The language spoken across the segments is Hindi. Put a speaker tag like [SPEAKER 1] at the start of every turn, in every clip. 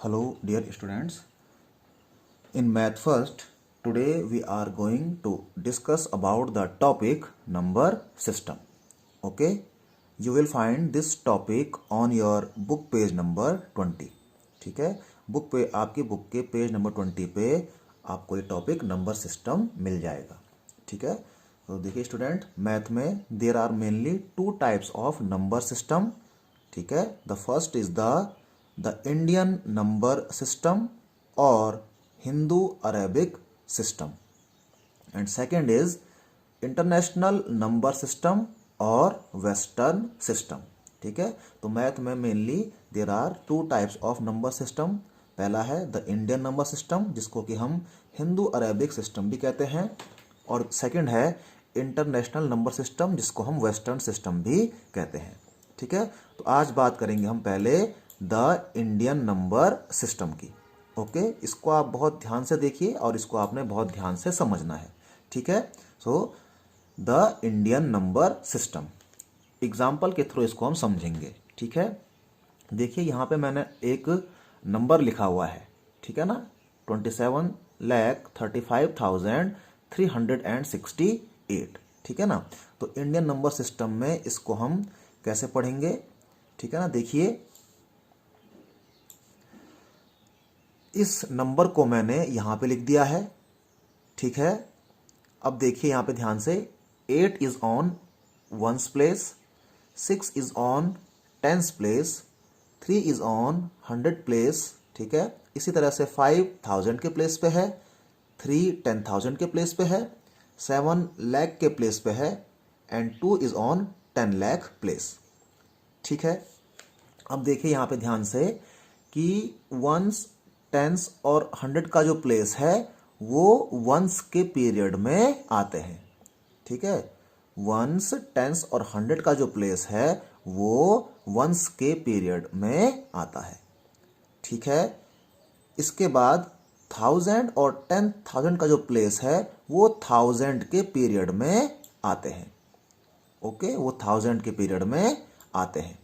[SPEAKER 1] Hello dear students. In Math First, today we are going to discuss about the topic number system. Okay, you will find this topic on your book page number 20. ठीक है, बुक पे आपकी बुक के पेज नंबर 20 पे आपको ये टॉपिक नंबर सिस्टम मिल जाएगा. ठीक है, तो देखिए स्टूडेंट, मैथ में there are mainly two types of number system. ठीक है, the first is the Indian number system और Hindu Arabic system, and second is international number system और वेस्टर्न सिस्टम. ठीक है, तो मैथ में mainly there are two types of number system. पहला है द इंडियन नंबर सिस्टम, जिसको कि हम हिंदू अरेबिक सिस्टम भी कहते हैं, और सेकंड है इंटरनेशनल नंबर सिस्टम, जिसको हम वेस्टर्न सिस्टम भी कहते हैं. ठीक है, तो आज बात करेंगे हम पहले द इंडियन नंबर सिस्टम की. ओके, इसको आप बहुत ध्यान से देखिए और इसको आपने बहुत ध्यान से समझना है. ठीक है, so the Indian number system, example के थ्रू इसको हम समझेंगे. ठीक है, देखिए यहाँ पे मैंने एक नंबर लिखा हुआ है. ठीक है ना, 27,35,368. ठीक है ना, तो इंडियन नंबर सिस्टम में इसको हम कैसे पढ़ेंगे. ठीक है ना, देखिए इस नंबर को मैंने यहाँ पे लिख दिया है. ठीक है, अब देखिए यहाँ पे ध्यान से, 8 is on ones place, 6 is on tens place, 3 is on 100 place. ठीक है, इसी तरह से 5,000 के प्लेस पे है, 3 10,000 के प्लेस पे है, 7 लाख के प्लेस पे है, and 2 is on 10 lakh place. ठीक है, अब देखिए यहाँ पे ध्यान से कि वंस, टेंस और 100 का जो प्लेस है वो वंस के पीरियड में आते हैं. ठीक है, वंस, टेंस और 100 का जो प्लेस है वो वंस के पीरियड में आता है. ठीक है, इसके बाद 1000 और 10,000 का जो प्लेस है वो 1000 के पीरियड में आते हैं. ओके, वो 1000 के पीरियड में आते हैं.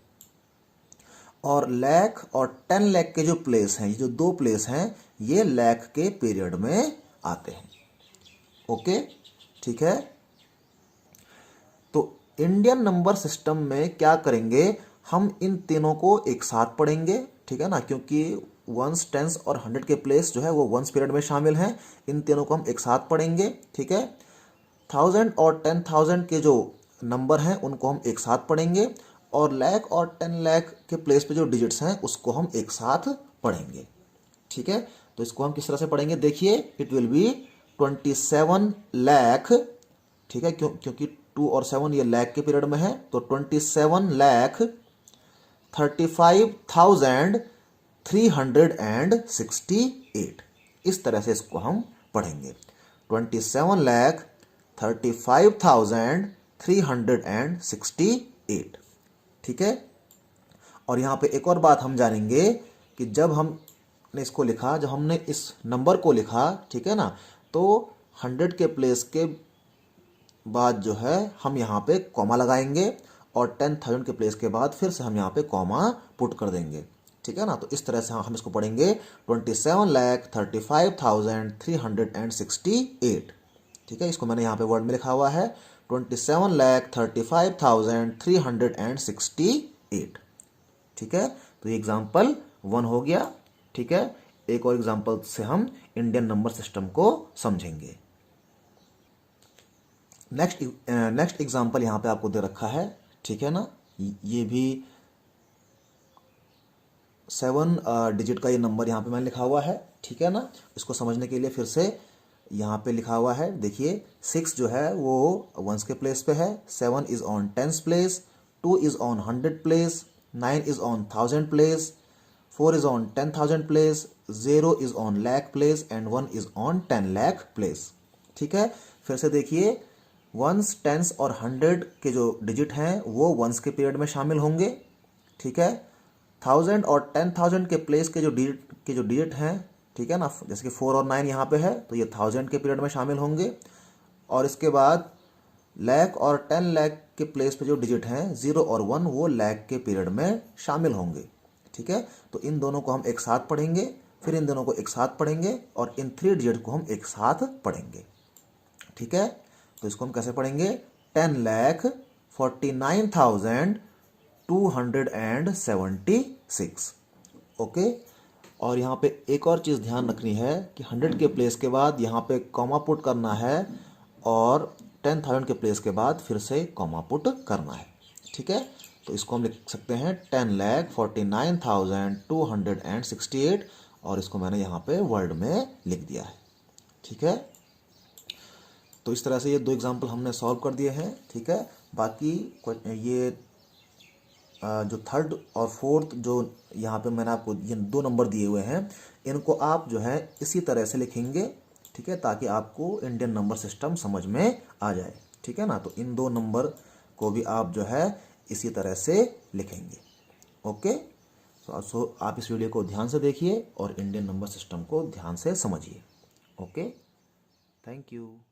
[SPEAKER 1] और लाख और 10 लाख के जो प्लेस हैं, ये जो दो प्लेस हैं, ये लाख के पीरियड में आते हैं. ओके, ठीक है, तो इंडियन नंबर सिस्टम में क्या करेंगे, हम इन तीनों को एक साथ पढ़ेंगे. ठीक है ना, क्योंकि वंस, टेंस और 100 के प्लेस जो है वो वंस पीरियड में शामिल हैं. इन तीनों को हम एक साथ पढ़ेंगे. ठीक है, 1000 और 10,000 के जो नंबर हैं उनको हम एक साथ पढ़ेंगे, और लाख और 10 लाख के प्लेस पे जो डिजिट्स हैं उसको हम एक साथ पढ़ेंगे. ठीक है, तो इसको हम किस तरह से पढ़ेंगे, देखिए इट विल बी 27 लाख. ठीक है, क्योंकि 2 और 7 ये लाख के पीरियड में है, तो 27,35,368. इस तरह से इसको हम पढ़ेंगे, 27,35,368. ठीक है, और यहाँ पे एक और बात हम जानेंगे कि जब हमने इसको लिखा, जब हमने इस नंबर को लिखा, ठीक है ना, तो 100 के प्लेस के बाद जो है हम यहाँ पे कॉमा लगाएंगे, और 10,000 के प्लेस के बाद फिर से हम यहाँ पे कॉमा पुट कर देंगे. ठीक है ना, तो इस तरह से हम इसको पढ़ेंगे 27,35,368. ठीक है, इसको मैंने यहाँ पे वर्ड में लिखा हुआ है 27,35,368. ठीक है, तो ये एग्जाम्पल 1 हो गया. ठीक है, एक और एग्जाम्पल से हम इंडियन नंबर सिस्टम को समझेंगे. नेक्स्ट एग्जाम्पल यहाँ पे आपको दे रखा है. ठीक है ना, ये भी 7 डिजिट का ये नंबर यहाँ पे मैंने लिखा हुआ है. ठीक है ना, इसको समझने के लिए फिर से यहाँ पे लिखा हुआ है. देखिए 6 जो है वो वंस के प्लेस पे है, 7 is on tens place, 2 is on 100 place, 9 is on 1000 place, 4 is on 10,000 place, 0 is on lakh place, and 1 is on 10 lakh place. ठीक है, फिर से देखिए वंस, टेंस और 100 के जो डिजिट हैं वो वंस के पीरियड में शामिल होंगे. ठीक है, 1000 और 10,000 के प्लेस के जो डिजिट हैं, ठीक है ना, जैसे कि 4 और 9 यहाँ पे है, तो ये 1000 के पीरियड में शामिल होंगे. और इसके बाद लाख और 10 लाख के प्लेस पे जो डिजिट हैं 0 और 1 वो लाख के पीरियड में शामिल होंगे. ठीक है, तो इन दोनों को हम एक साथ पढ़ेंगे, फिर इन दोनों को एक साथ पढ़ेंगे और इन 3 डिजिट को हम एक साथ पढ़ेंगे। ठीक है, तो इसको हम कैसे पढ़ेंगे? 10,49,276। ओके, और यहाँ पे एक और चीज़ ध्यान रखनी है कि 100 के प्लेस के बाद यहाँ पे कॉमा पुट करना है और 10,000 के प्लेस के बाद फिर से कॉमा पुट करना है। ठीक है, तो इसको हम लिख सकते हैं 10,49,268 और इसको मैंने यहाँ पे वर्ड में लिख दिया है। ठीक है, तो इस तरह से ये 2 एग्जाम्पल हमने सॉल्व कर दिए हैं। ठीक है, बाकी ये जो थर्ड और फोर्थ जो यहाँ पे मैंने आपको ये 2 नंबर दिए हुए हैं, इनको आप जो है इसी तरह से लिखेंगे। ठीक है, ताकि आपको इंडियन नंबर सिस्टम समझ में आ जाए। ठीक है ना, तो इन 2 नंबर को भी आप जो है इसी तरह से लिखेंगे। ओके, सो आप इस वीडियो को ध्यान से देखिए और इंडियन नंबर सिस्टम को ध्यान से समझिए। Okay, thank you.